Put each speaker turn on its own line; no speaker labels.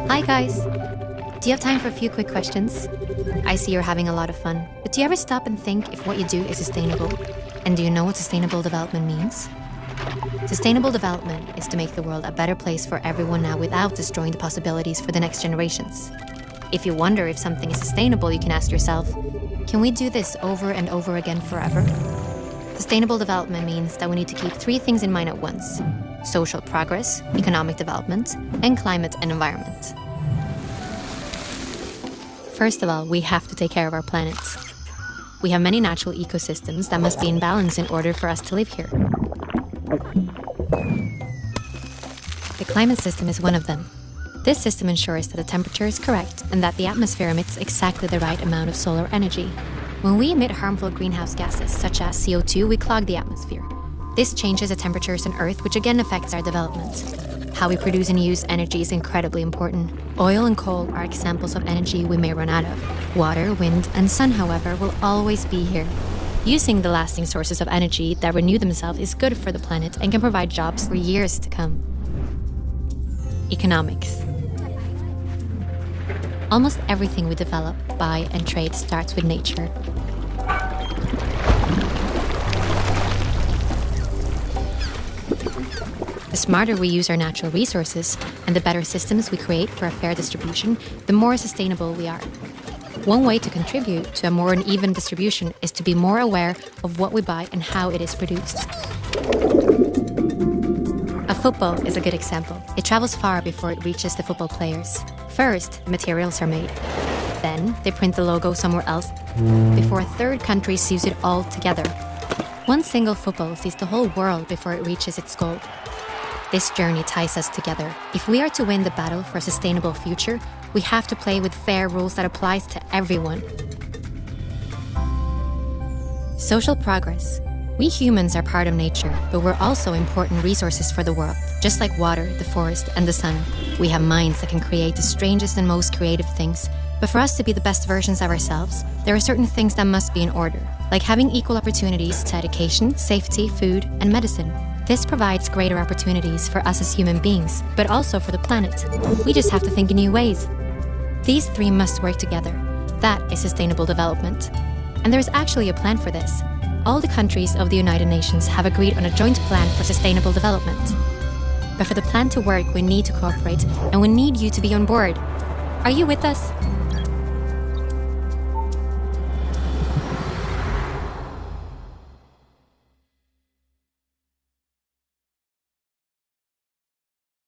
Hi guys! Do you have time for a few quick questions? I see you're having a lot of fun, but do you ever stop and think if what you do is sustainable? And do you know what sustainable development means? Sustainable development is to make the world a better place for everyone now without destroying the possibilities for the next generations. If you wonder if something is sustainable, you can ask yourself, can we do this over and over again forever? Sustainable development means that we need to keep three things in mind at once: social progress, economic development, and climate and environment. First of all, we have to take care of our planet. We have many natural ecosystems that must be in balance in order for us to live here. The climate system is one of them. This system ensures that the temperature is correct and that the atmosphere emits exactly the right amount of solar energy. When we emit harmful greenhouse gases, such as CO2, we clog the atmosphere. This changes the temperatures on Earth, which again affects our development. How we produce and use energy is incredibly important. Oil and coal are examples of energy we may run out of. Water, wind, and sun, however, will always be here. Using the lasting sources of energy that renew themselves is good for the planet and can provide jobs for years to come. Economics. Almost everything we develop, buy, and trade starts with nature. The smarter we use our natural resources and the better systems we create for a fair distribution, the more sustainable we are. One way to contribute to a more uneven distribution is to be more aware of what we buy and how it is produced. A football is a good example. It travels far before it reaches the football players. First, the materials are made. Then, they print the logo somewhere else before a third country sews it all together. One single football sees the whole world before it reaches its goal. This journey ties us together. If we are to win the battle for a sustainable future, we have to play with fair rules that applies to everyone. Social progress. We humans are part of nature, but we're also important resources for the world. Just like water, the forest, and the sun, we have minds that can create the strangest and most creative things. But for us to be the best versions of ourselves, there are certain things that must be in order, like having equal opportunities to education, safety, food, and medicine. This provides greater opportunities for us as human beings, but also for the planet. We just have to think in new ways. These three must work together. That is sustainable development. And there is actually a plan for this. All the countries of the United Nations have agreed on a joint plan for sustainable development. But for the plan to work, we need to cooperate, and we need you to be on board. Are you with us?